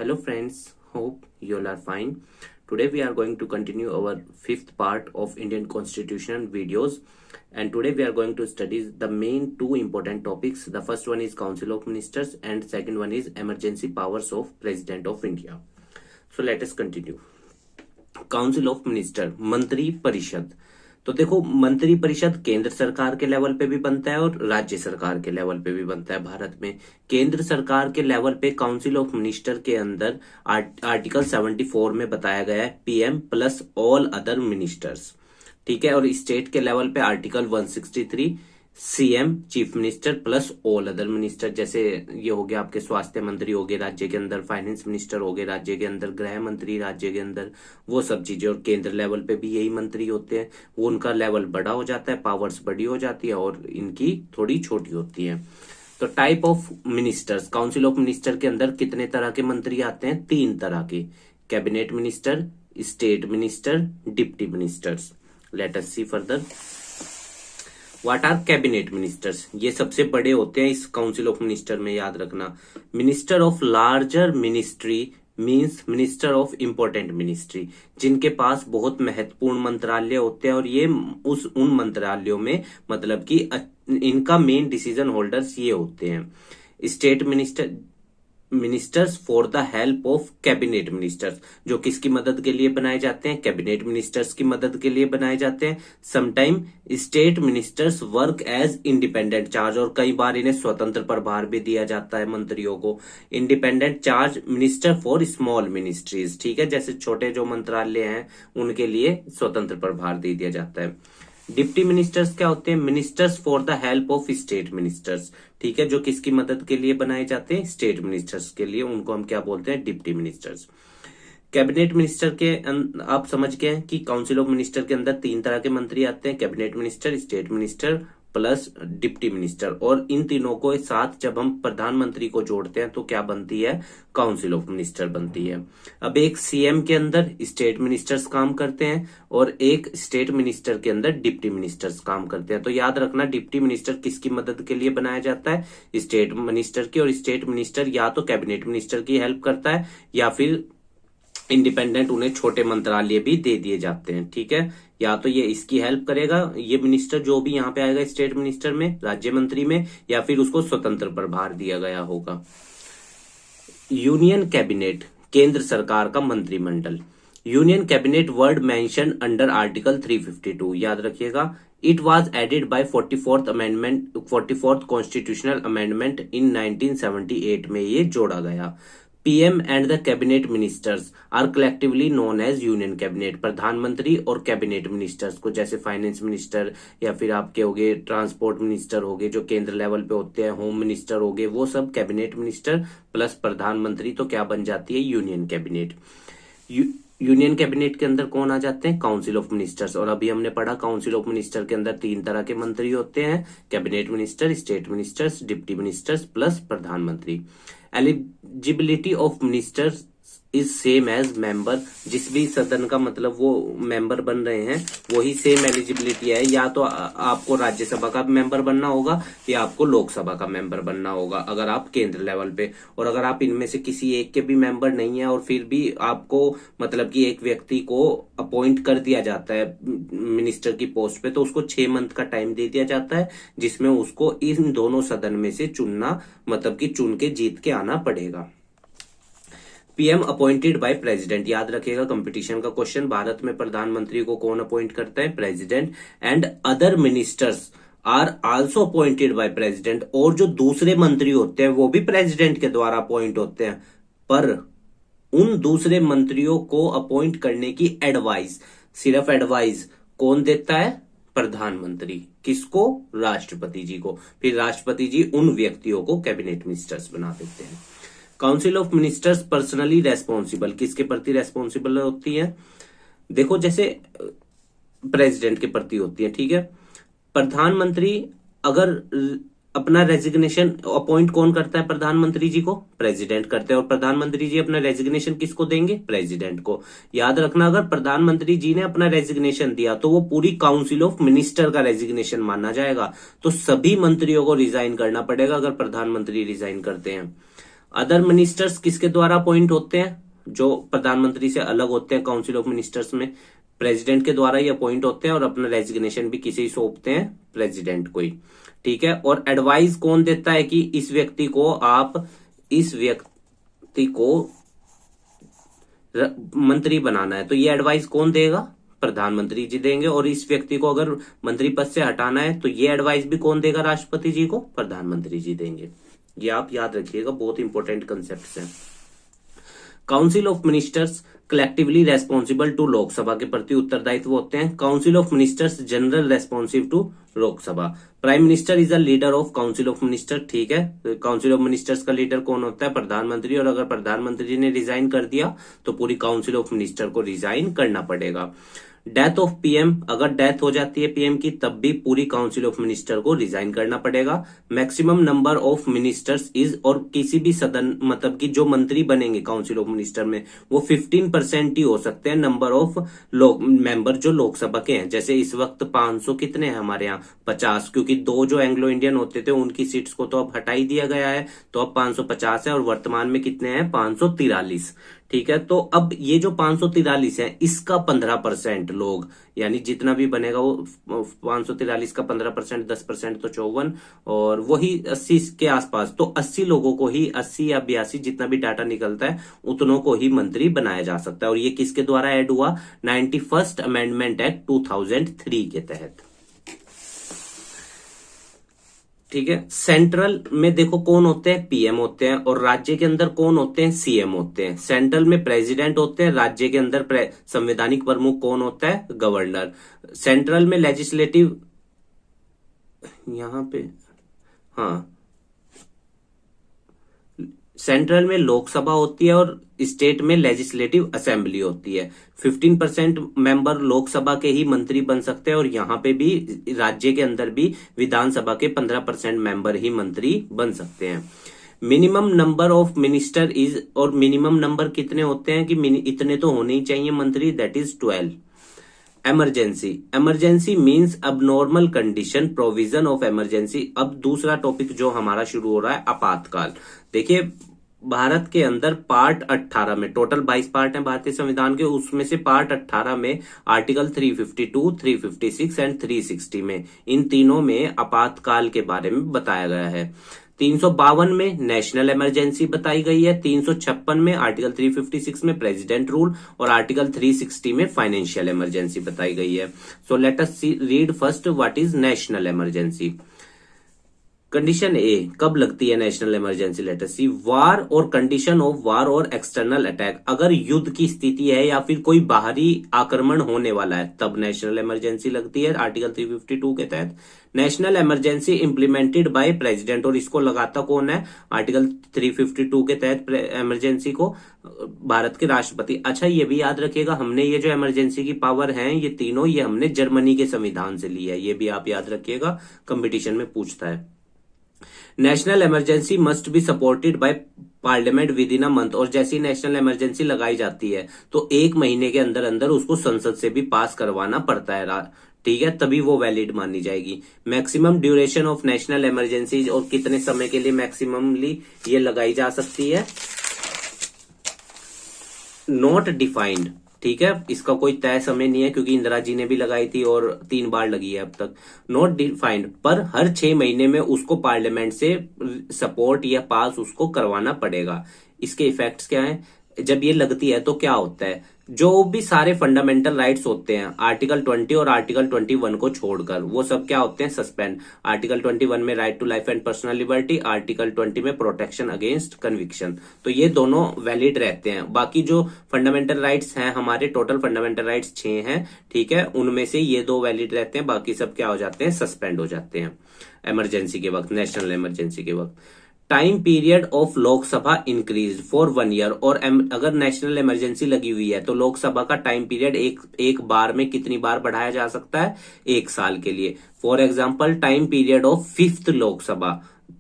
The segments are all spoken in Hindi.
Hello friends, hope you all are fine. Today we are going to continue our fifth part of Indian constitutional videos, and today we are going to study the main two important topics. The first one is Council of Ministers and second one is emergency powers of President of India. So let us continue. Council of minister, मंत्री परिषद। तो देखो, मंत्री परिषद केंद्र सरकार के लेवल पे भी बनता है और राज्य सरकार के लेवल पे भी बनता है। भारत में केंद्र सरकार के लेवल पे काउंसिल ऑफ मिनिस्टर के अंदर आर्टिकल 74 में बताया गया है PM plus all other ministers, ठीक है। और स्टेट के लेवल पे article 163 CM chief minister plus all other minister. जैसे ये हो गया आपके स्वास्थ्य मंत्री हो गए राज्य के अंदर, फाइनेंस मिनिस्टर हो गए राज्य के अंदर, गृह मंत्री राज्य के अंदर, वो सब चीजें। और केंद्र लेवल पे भी यही मंत्री होते हैं, वो उनका लेवल बड़ा हो जाता है, पावर्स बड़ी हो जाती है और इनकी थोड़ी छोटी होती है। तो type of ministers, council of minister के अंदर कितने तरह के मंत्री आते हैं? 3 तरह के, cabinet minister, state minister, deputy ministers. Let us see further what are cabinet ministers. ये सबसे बड़े होते हैं इस काउंसिल ऑफ मिनिस्टर में, याद रखना। Minister of larger ministry means minister of important ministry, जिनके पास बहुत महत्वपूर्ण मंत्रालय होते हैं और ये उन मंत्रालयों में मतलब कि इनका मेन डिसीजन होल्डर्स ये होते हैं। State ministers for the help of cabinet ministers, जो किसकी मदद के लिए बनाए जाते हैं? कैबिनेट मिनिस्टर्स की मदद के लिए बनाए जाते हैं। Sometime state ministers work as independent charge, और कई बार इन्हें स्वतंत्र प्रभार भी दिया जाता है मंत्रियों को। Independent charge minister for small ministries, ठीक है, जैसे छोटे जो मंत्रालय हैं उनके लिए स्वतंत्र प्रभार दे दिया जाता है। डिप्टी मिनिस्टर्स क्या होते हैं? Ministers for the help of state ministers, ठीक है, जो किसकी मदद के लिए बनाए जाते हैं? स्टेट मिनिस्टर्स के लिए, उनको हम क्या बोलते हैं? Deputy ministers. कैबिनेट मिनिस्टर के आप समझ गए हैं कि काउंसिल ऑफ मिनिस्टर के अंदर 3 तरह के मंत्री आते हैं, cabinet minister, state minister plus deputy minister. और इन तीनों को साथ जब हम प्रधानमंत्री को जोड़ते हैं तो क्या बनती है? काउंसिल ऑफ मिनिस्टर बनती है। अब एक सीएम के अंदर स्टेट मिनिस्टर्स काम करते हैं और एक स्टेट मिनिस्टर के अंदर डिप्टी मिनिस्टर्स काम करते हैं। तो याद रखना, डिप्टी मिनिस्टर किसकी मदद के लिए बनाया जाता है? स्टेट मिनिस्टर की। और स्टेट मिनिस्टर या तो कैबिनेट मिनिस्टर की हेल्प करता है या फिर इंडिपेंडेंट उन्हें छोटे मंत्रालय भी दे दिए जाते हैं, ठीक है। या तो ये इसकी हेल्प करेगा, ये मिनिस्टर जो भी यहाँ पे आएगा स्टेट मिनिस्टर में, राज्य मंत्री में, या फिर उसको स्वतंत्र प्रभार दिया गया होगा। यूनियन कैबिनेट, केंद्र सरकार का मंत्रिमंडल। Union cabinet word mention under article 352, याद रखिएगा। It was added by 44th constitutional amendment in 1978 में ये जोड़ा गया। PM and the cabinet ministers are collectively known as union cabinet. प्रधानमंत्री और कैबिनेट मिनिस्टर्स को, जैसे फाइनेंस मिनिस्टर या फिर आपके हो गए ट्रांसपोर्ट मिनिस्टर हो गए जो केंद्र लेवल पे होते हैं, होम मिनिस्टर हो गए, वो सब कैबिनेट मिनिस्टर प्लस प्रधानमंत्री, तो क्या बन जाती है? Union cabinet. यूनियन कैबिनेट के अंदर कौन आ जाते हैं? Council of ministers. और अभी हमने पढ़ा काउंसिल ऑफ मिनिस्टर के अंदर 3 तरह के मंत्री होते हैं, cabinet minister, state ministers, deputy ministers plus प्रधानमंत्री। Eligibility of ministers is same as member. जिस भी सदन का मतलब वो मेंबर बन रहे हैं वही सेम एलिजिबिलिटी है। या तो आपको राज्यसभा का मेंबर बनना होगा या आपको लोकसभा का मेंबर बनना होगा अगर आप केंद्र लेवल पे। और अगर आप इनमें से किसी एक के भी मेंबर नहीं है और फिर भी आपको मतलब कि एक व्यक्ति को अपॉइंट कर दिया जाता है मिनिस्टर की पोस्ट पे, तो उसको 6 मंथ का टाइम दे दिया जाता है जिसमें उसको इन दोनों सदन में से चुनना मतलब कि चुन के जीत के आना पड़ेगा। पीएम अपॉइंटेड बाय प्रेसिडेंट, याद रखिएगा कंपटीशन का क्वेश्चन। भारत में प्रधानमंत्री को कौन अपॉइंट करता है? President. And other ministers are also appointed by president, और जो दूसरे मंत्री होते हैं वो भी प्रेसिडेंट के द्वारा अपॉइंट होते हैं। पर उन दूसरे मंत्रियों को अपॉइंट करने की एडवाइस, सिर्फ एडवाइस कौन देता है? प्रधानमंत्री। किसको? राष्ट्रपति जी को। फिर राष्ट्रपति जी उन व्यक्तियों को कैबिनेट मिनिस्टर्स बना देते हैं। Council of ministers personally responsible, किसके प्रति रेस्पॉन्सिबल होती है? देखो, जैसे प्रेसिडेंट के प्रति होती है, ठीक है। प्रधानमंत्री अगर अपना रेजिग्नेशन अपॉइंट कौन करता है? प्रधानमंत्री जी को प्रेसिडेंट करते हैं। और प्रधानमंत्री जी अपना रेजिग्नेशन किसको देंगे? प्रेसिडेंट को। याद रखना, अगर प्रधानमंत्री जी ने अपना रेजिग्नेशन दिया तो वो पूरी काउंसिल ऑफ मिनिस्टर का रेजिग्नेशन माना जाएगा। तो सभी मंत्रियों को रिजाइन करना पड़ेगा अगर प्रधानमंत्री रिजाइन करते हैं। अदर मिनिस्टर्स किसके द्वारा अपॉइंट होते हैं? जो प्रधानमंत्री से अलग होते हैं काउंसिल ऑफ मिनिस्टर्स में प्रेसिडेंट के द्वारा ही अपॉइंट होते हैं और अपना रेजिग्नेशन भी किसी सौंपते हैं? प्रेसिडेंट को ही। ठीक है। और एडवाइस कौन देता है कि इस व्यक्ति को मंत्री बनाना है? तो ये एडवाइस कौन देगा? प्रधानमंत्री जी देंगे। और इस व्यक्ति को अगर मंत्री पद से हटाना है तो ये एडवाइस भी कौन देगा राष्ट्रपति जी को? प्रधानमंत्री जी देंगे। ये आप याद रखिएगा, बहुत इंपॉर्टेंट कंसेप्ट हैं। Council of ministers collectively responsible to Lok Sabha के प्रति उत्तरदायित्व होते हैं। Council of ministers general responsive to Lok Sabha. Prime minister is the leader of council of minister. ठीक है। काउंसिल ऑफ मिनिस्टर्स का लीडर कौन होता है? प्रधानमंत्री। और अगर प्रधानमंत्री ने रिजाइन कर दिया तो पूरी काउंसिल ऑफ मिनिस्टर को रिजाइन करना पड़ेगा। डेथ ऑफ पीएम, अगर डेथ हो जाती है पीएम की तब भी पूरी काउंसिल ऑफ मिनिस्टर को रिजाइन करना पड़ेगा। Maximum number of ministers is, और किसी भी सदन मतलब कि जो मंत्री बनेंगे काउंसिल ऑफ मिनिस्टर में वो 15% ही हो सकते हैं नंबर ऑफ मेंबर जो लोकसभा के हैं। जैसे इस वक्त 500 कितने हैं हमारे यहाँ? 50, क्योंकि 2 जो एंग्लो इंडियन होते थे उनकी सीट्स को तो अब हटा ही दिया गया है, तो अब 550 है। और वर्तमान में कितने हैं? 543। ठीक है। तो अब ये जो 543 है इसका 15% लोग, यानी जितना भी बनेगा वो 543 का 15%, 10% तो 54, और वही 80 के आसपास। तो 80 लोगों को ही, 80 या 82 जितना भी डाटा निकलता है उतनों को ही मंत्री बनाया जा सकता है। और ये किसके द्वारा ऐड हुआ? 91st अमेंडमेंट एक्ट 2003 के तहत। ठीक है। सेंट्रल में देखो कौन होते हैं? पीएम होते हैं। और राज्य के अंदर कौन होते हैं? सीएम होते हैं। सेंट्रल में प्रेसिडेंट होते हैं। राज्य के अंदर संवैधानिक प्रमुख कौन होता है? गवर्नर। सेंट्रल में लेजिस्लेटिव, यहां पे हाँ, सेंट्रल में लोकसभा होती है और स्टेट में लेजिस्लेटिव असेंबली होती है। 15% मेंबर लोकसभा के ही मंत्री बन सकते हैं और यहाँ पे भी राज्य के अंदर भी विधानसभा के 15% मेंबर ही मंत्री बन सकते हैं। Minimum number of minister is, और मिनिमम नंबर कितने होते हैं कि इतने तो होने ही चाहिए मंत्री, that is 12। Emergency, emergency means abnormal condition, provision of emergency. अब दूसरा टॉपिक जो हमारा शुरू हो रहा है, आपातकाल। देखिए भारत के अंदर पार्ट 18 में, टोटल 22 पार्ट हैं भारतीय संविधान के, उसमें से पार्ट 18 में आर्टिकल 352, 356 एंड 360 में, इन तीनों में आपातकाल के बारे में बताया गया है। 352 में नेशनल इमरजेंसी बताई गई है, 356 में आर्टिकल 356 में प्रेसिडेंट रूल, और आर्टिकल 360 में फाइनेंशियल इमरजेंसी बताई गई है। So let us read first what is national emergency. Condition A, कब लगती है national emergency? Let us see. War और कंडीशन ऑफ वार और एक्सटर्नल अटैक, अगर युद्ध की स्थिति है या फिर कोई बाहरी आक्रमण होने वाला है तब नेशनल इमरजेंसी लगती है आर्टिकल 352 के तहत। National emergency implemented bye president, और इसको लगाता कौन है? आर्टिकल 352 के तहत इमरजेंसी को भारत के राष्ट्रपति। अच्छा ये भी याद रखिएगा, हमने ये जो इमरजेंसी की पावर है ये तीनों, ये हमने जर्मनी के संविधान से ली है, ये भी आप याद रखिएगा, कंपटीशन में पूछता है। National emergency must be supported by parliament with in a month, और जैसी नेशनल इमरजेंसी लगाई जाती है तो 1 महीने के अंदर अंदर उसको संसद से भी पास करवाना पड़ता है। ठीक है, तभी वो वैलिड मानी जाएगी। Maximum duration of national emergency, और कितने समय के लिए मैक्सिममली ये लगाई जा सकती है? Not defined. ठीक है, इसका कोई तय समय नहीं है क्योंकि इंदिरा जी ने भी लगाई थी और 3 बार लगी है अब तक। नॉट डिफाइंड, पर हर 6 महीने में उसको पार्लियामेंट से सपोर्ट या पास उसको करवाना पड़ेगा। इसके इफेक्ट्स क्या हैं? जब ये लगती है तो क्या होता है? जो भी सारे फंडामेंटल राइट्स होते हैं आर्टिकल 20 और आर्टिकल 21 को छोड़कर, वो सब क्या होते हैं? सस्पेंड। आर्टिकल 21 में right to life and personal liberty, article 20 में प्रोटेक्शन अगेंस्ट कन्विक्शन, तो ये दोनों वैलिड रहते हैं। बाकी जो फंडामेंटल राइट्स हैं हमारे, टोटल फंडामेंटल राइट्स 6 हैं, ठीक है, उनमें से ये 2 वैलिड रहते हैं, बाकी सब क्या हो जाते हैं? सस्पेंड हो जाते हैं इमरजेंसी के वक्त, नेशनल इमरजेंसी के वक्त। Time period of Lok Sabha increase for 1 year, और अगर नेशनल इमरजेंसी लगी हुई है तो लोकसभा का टाइम पीरियड एक बार में कितनी बार बढ़ाया जा सकता है? 1 साल के लिए। For example time period of 5th Lok Sabha,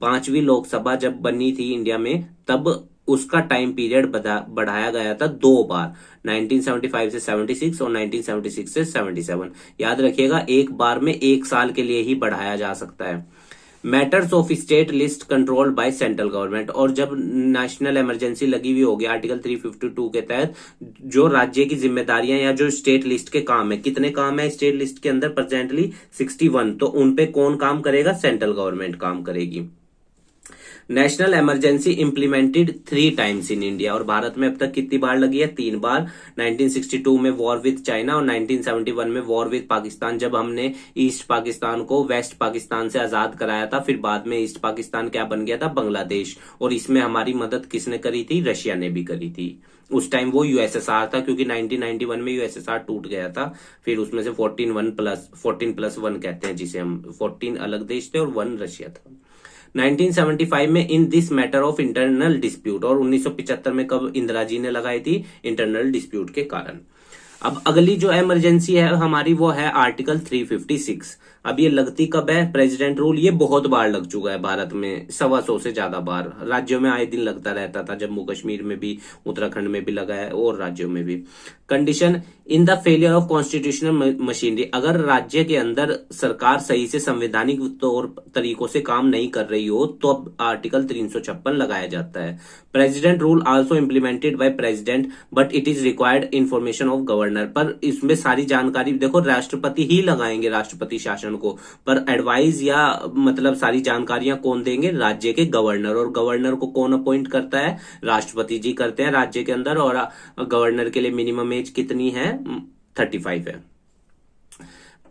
5वीं लोकसभा जब बनी थी इंडिया में तब उसका टाइम पीरियड बढ़ाया गया था 2 बार, 1975 से 76 और 1976 से 77। याद रखिएगा, एक बार में 1 साल के लिए ही बढ़ाया जा सकता है। Matters of state list controlled by central government, और जब नेशनल इमरजेंसी लगी हुई होगी आर्टिकल 352 के तहत, जो राज्य की जिम्मेदारियां या जो स्टेट लिस्ट के काम है, कितने काम है स्टेट लिस्ट के अंदर प्रेजेंटली 61, तो उनपे कौन काम करेगा? सेंट्रल गवर्नमेंट काम करेगी। National emergency implemented 3 times in India, और भारत में अब तक कितनी बार लगी है? 3 बार। 1962 में वॉर विद चाइना और 1971 में वॉर विद पाकिस्तान, जब हमने ईस्ट पाकिस्तान को वेस्ट पाकिस्तान से आजाद कराया था। फिर बाद में ईस्ट पाकिस्तान क्या बन गया था? बांग्लादेश। और इसमें हमारी मदद किसने करी थी? रशिया ने भी करी थी। उस टाइम वो यूएसएसआर था, क्योंकि 1991 में यूएसएसआर टूट गया था। फिर उसमें से 14+1 कहते हैं जिसे हम, 14 अलग देश थे और 1 रशिया था। 1975 में in this matter of internal dispute, और 1975 में कब इंदिरा जी ने लगाई थी? इंटरनल डिस्प्यूट के कारण। अब अगली जो इमरजेंसी है हमारी, वो है आर्टिकल 356। अब ये लगती कब है? President rule. ये बहुत बार लग चुका है भारत में, 125 से ज्यादा बार। राज्यों में आए दिन लगता रहता था, जम्मू कश्मीर में भी, उत्तराखंड में भी लगा है और राज्यों में भी। Condition in the failure of constitutional machinery, अगर राज्य के अंदर सरकार सही से संवैधानिक तौर तरीकों से काम नहीं कर रही हो, तो अब आर्टिकल 356 लगाया जाता है। President rule also implemented by president but it is required information of governor, पर इसमें सारी जानकारी देखो राष्ट्रपति ही लगाएंगे, राष्ट्रपति शासन को, पर एडवाइस या मतलब सारी जानकारियां कौन देंगे? राज्य के गवर्नर। और गवर्नर को कौन अपॉइंट करता है? राष्ट्रपति जी करते हैं राज्य के अंदर। और गवर्नर के लिए मिनिमम एज कितनी है? 35 है।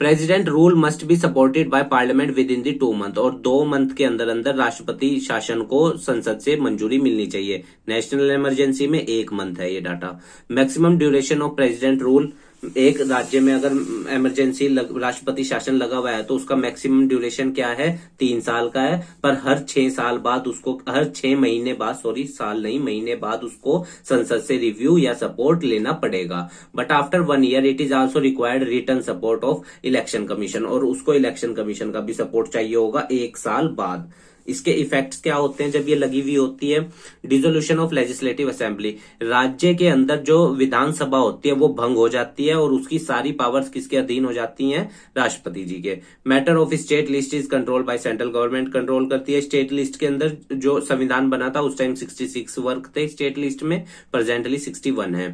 President rule must be supported by parliament with in the 2 month, और 2 मंथ के अंदर अंदर राष्ट्रपति शासन को संसद से मंजूरी मिलनी चाहिए। नेशनल इमरजेंसी में 1 मंथ है ये data. Maximum duration of president rule, एक राज्य में अगर इमरजेंसी राष्ट्रपति शासन लगा हुआ है तो उसका मैक्सिमम ड्यूरेशन क्या है? 3 साल का है। पर हर 6 साल बाद उसको, हर 6 महीने बाद, सॉरी साल नहीं, महीने बाद उसको संसद से रिव्यू या सपोर्ट लेना पड़ेगा। But after 1 year it is also required return support of election commission, और उसको इलेक्शन कमीशन का भी सपोर्ट चाहिए होगा 1 साल बाद। इसके इफेक्ट्स क्या होते हैं जब ये लगी हुई होती है? डिसोल्यूशन ऑफ लेजिस्लेटिव असेंबली, राज्य के अंदर जो विधानसभा होती है वो भंग हो जाती है और उसकी सारी पावर्स किसके अधीन हो जाती हैं? राष्ट्रपति जी के। Matter of state list is control by central government, control करती है स्टेट लिस्ट के अंदर। जो संविधान बना था उस टाइम 66 वर्ग थे स्टेट लिस्ट में, प्रेजेंटली 61 है।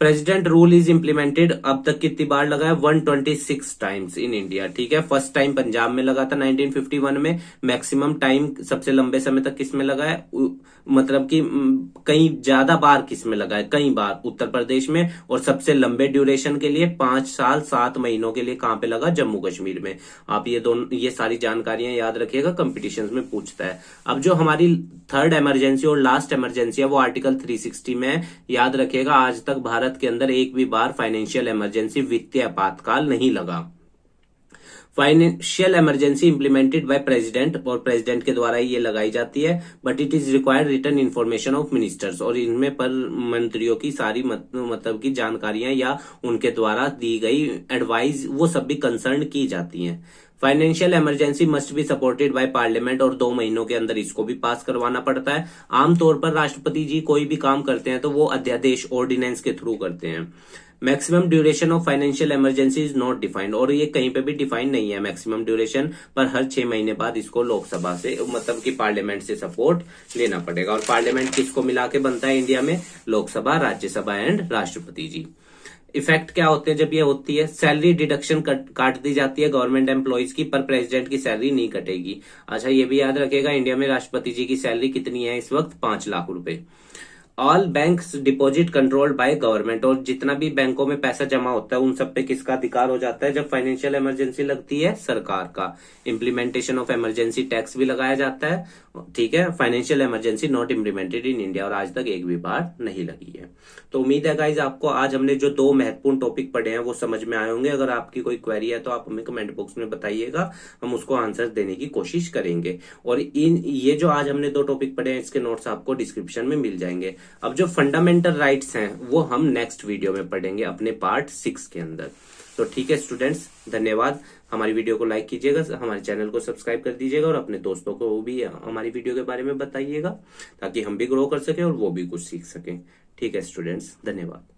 प्रेसिडेंट रूल इज इम्प्लीमेंटेड, अब तक कितनी बार लगा है? 126 टाइम्स इन इंडिया। ठीक है, फर्स्ट टाइम पंजाब में लगा था 1951 में। मैक्सिमम टाइम सबसे लंबे समय तक किस में लगा है? मतलब कि कई ज्यादा बार किस में लगा है? कई बार उत्तर प्रदेश में। और सबसे लंबे ड्यूरेशन के लिए 5 साल 7 महीनों के लिए कहां पे लगा? जम्मू कश्मीर में। आप ये सारी जानकारियां याद रखिएगा, कंपटीशंस में पूछता है। अब जो हमारी थर्ड इमरजेंसी और लास्ट इमरजेंसी है वो आर्टिकल 360 में। याद रखिएगा, आज तक भारत के अंदर एक भी बार फाइनेंशियल इमरजेंसी, वित्तीय आपातकाल नहीं लगा। Financial emergency implemented bye president, और प्रेसिडेंट के द्वारा ये लगाई जाती है। But it is required return information of ministers, और इनमें पर मंत्रियों की सारी मतलब की जानकारियां या उनके द्वारा दी गई एडवाइस वो सब भी कंसर्न की जाती हैं। Financial emergency must be supported by parliament, और 2 महीनों के अंदर इसको भी पास करवाना पड़ता है। आमतौर पर राष्ट्रपति जी कोई भी काम करते हैं तो वो अध्यादेश, ऑर्डिनेंस के थ्रू करते हैं। Maximum duration of financial emergency is not defined, और ये कहीं पे भी डिफाइन नहीं है मैक्सिमम ड्यूरेशन, पर हर 6 महीने बाद इसको लोकसभा से, मतलब कि पार्लियामेंट से सपोर्ट लेना पड़ेगा। और पार्लियामेंट किसको मिला के बनता है इंडिया में? लोकसभा, राज्यसभा एंड राष्ट्रपति जी। इफेक्ट क्या होते हैं जब ये होती है? सैलरी डिडक्शन काट दी जाती है गवर्नमेंट एम्प्लॉइज की, पर प्रेसिडेंट की सैलरी नहीं कटेगी। अच्छा, ये भी याद रखेगा, इंडिया में राष्ट्रपति जी की सैलरी कितनी है इस वक्त? 5 लाख रुपए। All banks deposit controlled by government, और जितना भी बैंकों में पैसा जमा होता है उन सब पे किसका अधिकार हो जाता है जब फाइनेंशियल इमरजेंसी लगती है? सरकार का। इम्प्लीमेंटेशन ऑफ इमरजेंसी टैक्स भी लगाया जाता है। ठीक है, financial emergency not implemented in India, और आज तक एक भी बार नहीं लगी है। तो उम्मीद है गाइज आपको आज हमने जो 2 महत्वपूर्ण टॉपिक पढ़े हैं वो समझ में आए होंगे। अगर आपकी कोई क्वेरी है तो आप हमें कमेंट बॉक्स में बताइएगा, हम उसको आंसर देने की कोशिश करेंगे। और ये जो आज हमने 2 टॉपिक पढ़े हैं इसके नोट्स आपको डिस्क्रिप्शन में मिल जाएंगे। अब जो फंडामेंटल राइट्स हैं वो हम नेक्स्ट वीडियो में पढ़ेंगे अपने पार्ट 6 के अंदर। तो ठीक है स्टूडेंट्स, धन्यवाद। हमारी वीडियो को लाइक कीजिएगा, हमारे चैनल को सब्सक्राइब कर दीजिएगा, और अपने दोस्तों को भी हमारी वीडियो के बारे में बताइएगा ताकि हम भी ग्रो कर सकें और वो भी कुछ सीख सकें। ठीक है स्टूडेंट्स, धन्यवाद।